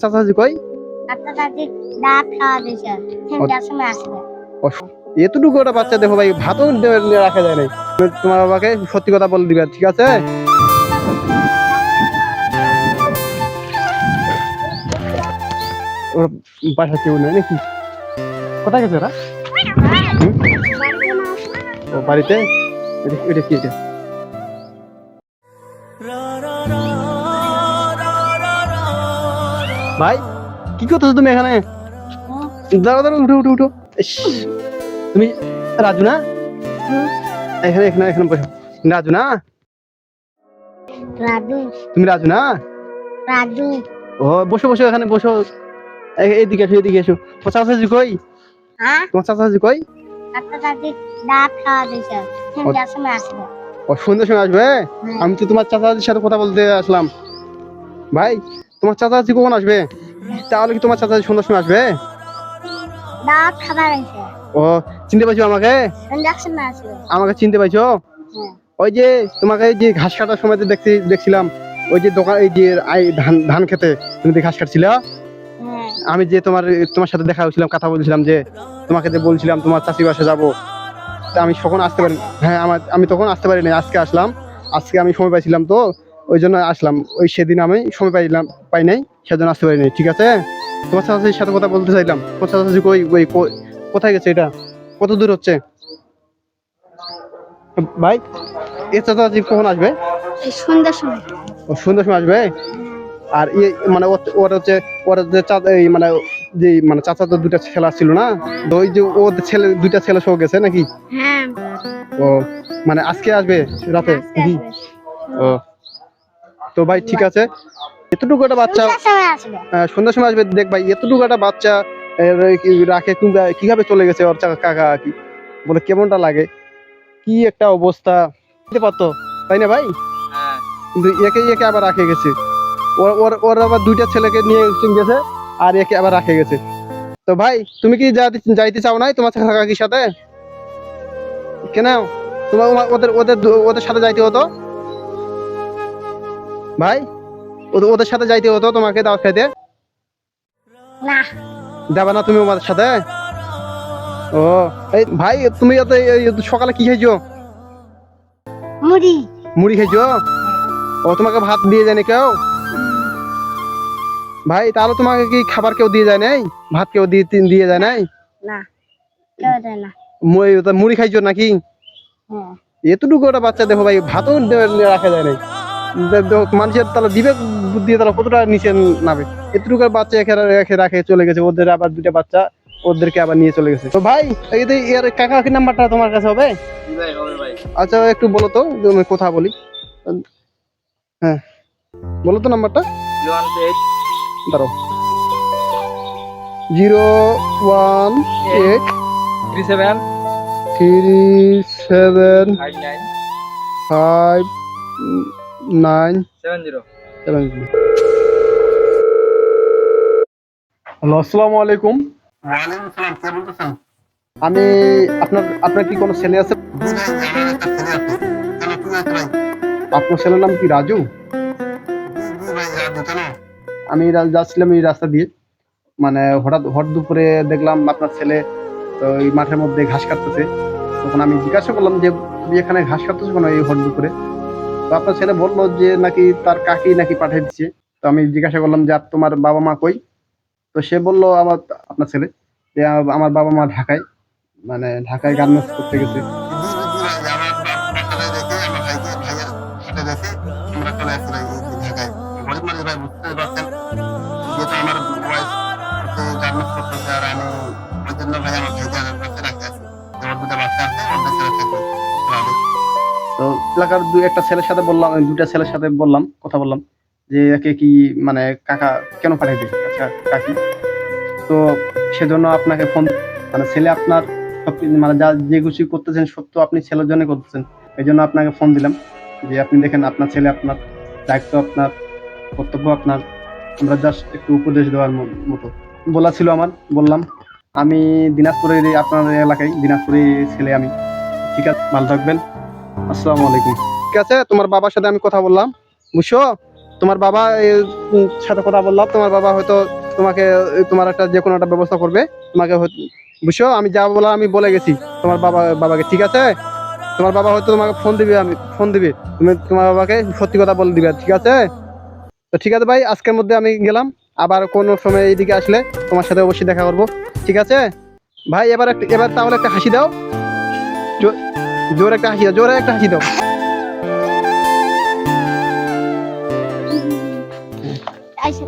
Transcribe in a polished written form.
চাচাজি কই? আচ্ছা চাচি দাঁত খাওয়া দিয়েছে তিনটার সময় আসবে। এতটুকু একটা বাচ্চা দেখো ভাই, ভাতও রাখা যায় নাই। তোমার বাবাকে সত্যি কথা বলে দিবে, ঠিক আছে? ওর বাসা কেউ নেই নাকি? কোথায় গেছে ওরা? হুম? ও বাড়িতে? এটা কি এটা? ভাই কি করতেছো তুমি এখানে? দাঁড়াও দাঁড়াও, উঠো উঠো উঠো। ইস, তুমি রাজু না? এখানে এখানে এখানে বসো। রাজু না? রাজু তুমি রাজু না? রাজু ও বসো বসো, এখানে বসো। এইদিকে এসো, এদিকে এসো। তোমার চাচাজি কই? হ্যাঁ তোমার চাচাজি কই? আচ্ছা চাচি দাঁত খাওয়া দিয়েছে তিনটার সময় আসবে। ও সন্ধ্যার সময় আসবে? আমি তো তোমার চাচাজির সাথে কথা বলতে আসলাম। ভাই তোমার চাচাজি কখন আসবে? তাহলে কি তোমার চাচাজি সন্ধ্যার সময় আসবে? দাঁত খাবার হয়েছে ও চিনতে পাইছো আমাকে? তিনটার সময় আসবে। আমাকে চিনতে পাইছো? হ্যাঁ ওই যে তোমাকে এই যে ঘাস কাটার সময় দেখছিলাম, ওই যে দোকান, এই যে ধান ধান খেতে তুমি যে ঘাস কাটছিলা। হ্যাঁ আমি যে তোমার সাথে দেখা হয়েছিলাম, কথা বলছিলাম, যে তোমাকে যে বলছিলাম তোমার চাচি বাসা যাবো, তা আমি তখন আসতে পারি। হ্যাঁ আমি তখন আসতে পারিনি, আজকে আসলাম। আজকে আমি সময় পাইছিলাম তো, ওই জন্য আসলাম। ওই সেদিন আমি সময় পাই নাই, সেজন্য আসতে পারিনি, ঠিক আছে? তোমার চাচির সাথে কথা বলতে চাইলাম। তোমার চাচি কই? কোথায় গেছে? এটা কত দূর হচ্ছে ভাই? এ চাচি কখন আসবে? এই সন্ধ্যার সময়। ও সন্ধ্যার সময় আসবে? আর মানে ওর হচ্ছে এই মানে যে মানে চাচা তো দুটা ছেলে ছিল না, তো ওই যে ওদের ছেলে দুইটা ছেলে সহ গেছে নাকি? হ্যাঁ ও মানে আজকে আসবে রাতে আজকে নাকি? আসবে। ও তো ভাই ঠিক আছে, এতটুকু একটা বাচ্চা সন্ধ্যার সময় আসবে। সন্ধ্যার সময় আসবে। দেখ ভাই, এতটুকু একটা বাচ্চা রাখে কিভাবে চলে গেছে ওর কাকা, কি বলে কেমনটা লাগে, কি একটা অবস্থা দিতে পারতো, তাই না ভাই? কিন্তু একে একে আবার রাখে গেছে। ওর আবার দুইটা ছেলেকে নিয়ে গেছে, আর একে আবার রাখে গেছে। তো ভাই তুমি কি যাইতে চাও নাই তোমার কাকির সাথে? কেন? তোমার ওদের ওদের ওদের সাথে যাইতে হতো ভাই, ওদের সাথে যাইতে হতো তোমাকে দাওয়াত খাইতে। না যাবে না তুমি ওদের সাথে? ও এই ভাই তুমি এই সকালে কি খাইছো? মুড়ি। মুড়ি খাইছো? ও তোমাকে ভাত দিয়ে যায়নি কেউ? ভাই তাহলে তোমাকে কি খাবার কেউ দিয়ে যায় নাই? ভাত কেউ দিয়ে যায় নাই? না কেউ দেয় না। মুড়ি খাইছো নাকি? হ্যাঁ এতটুকু একটা বাচ্চা দেখো ভাই, ভাতও রাখা যায় নাই। মানুষের তাহলে বিবেক বুদ্ধি তারা কতটা নিচে নামে। এতটুকু বাচ্চা রেখে রাখে চলে গেছে, ওদের আবার দুটা বাচ্চা ওদেরকে আবার নিয়ে চলে গেছে। তো ভাই এই যে এর কাকাকির নাম্বারটা তোমার কাছে হবে? আচ্ছা একটু বলো তো, আমি কথা বলি। হ্যাঁ বলো তো নাম্বারটা। দাঁড়াও, 018 375970। হ্যালো, আসসালামু আলাইকুম। ওয়ালাইকুম সালাম, কে বলতেছেন? আমি আপনার কি কোনো ছেলে আছে? জি ভাই, আমার একটা ছেলে আছে। কেন, কি হয়েছে ভাই? আপনার ছেলের নাম কি রাজু? জি জি ভাই, রাজু, কেন? আমি যাচ্ছিলাম এই রাস্তা দিয়ে, মানে হঠাৎ হট দুপুরে দেখলাম আপনার ছেলে তো এই মাঠের মধ্যে ঘাস কাটতেছে। তখন আমি জিজ্ঞাসা করলাম যে তুমি এখানে ঘাস কাটতেছো কেন এই হট দুপুরে? তো আপনার ছেলে বললো যে নাকি তার কাকি নাকি পাঠিয়ে দিচ্ছে। তো আমি জিজ্ঞাসা করলাম যে আর তোমার বাবা মা কই? তো সে বললো আপনার ছেলে যে আমার বাবা মা ঢাকায়, মানে ঢাকায় গার্মেন্টস করতে গেছে। জি জি ভাই, আমার বাসায় রেখে আমার ভাইয়ের সাথে রেখে আমরা চলে আসছি ভাই এই ঢাকায়। গরিব মানুষ ভাই, বুঝতে পারছেন, যেহেতু আমার ওয়াইফ হচ্ছে গার্মেন্টস করতেছে, আর আমি ওই জন্য ভাই আমার ভাইদের কাছে রাখতে আসি। আমার দুটা বাচ্চা আছে, ওদের সাথে থাকবে ভালো। তো এলাকার একটা ছেলের সাথে বললাম, দুটা ছেলের সাথে কথা বললাম যে একে কি মানে কাকা কেন পাঠিয়ে দিই, আচ্ছা কাকি। তো সেজন্য আপনাকে ফোন, মানে ছেলে আপনার মানে যা যে কিছু করতেছেন সত্য আপনি ছেলের জন্য করতেছেন, এই জন্য আপনাকে ফোন দিলাম যে আপনি দেখেন আপনার ছেলে, আপনার দায়িত্ব আপনার, কর্তব্য আপনার, আমরা জাস্ট একটু উপদেশ দেওয়ার মতো বলা ছিল আমার। বললাম আমি দিনাজপুরের আপনার এলাকায় দিনাজপুরের ছেলে আমি। ঠিক আছে, ভালো থাকবেন। আসসালামু আলাইকুম। ঠিক আছে, তোমার বাবার সাথে আমি কথা বললাম, বুঝছো? তোমার বাবা সাথে কথা বললাম, তোমার বাবা হয়তো তোমাকে তোমার একটা যে কোনো একটা ব্যবস্থা করবে তোমাকে বুঝছো, আমি যা বলার আমি বলে গেছি তোমার বাবাকে, ঠিক আছে? তোমার বাবা হয়তো তোমাকে ফোন দিবে, তুমি তোমার বাবাকে সত্যি কথা বলে দিবে, ঠিক আছে? তো ঠিক আছে ভাই, আজকের মধ্যে আমি গেলাম, আবার কোনো সময় এইদিকে আসলে তোমার সাথে অবশ্যই দেখা করবো, ঠিক আছে ভাই? এবার তাহলে একটা হাসি দাও, জোরে একটা হাসি দাও, জোরে একটা হাসি দাও। আচ্ছা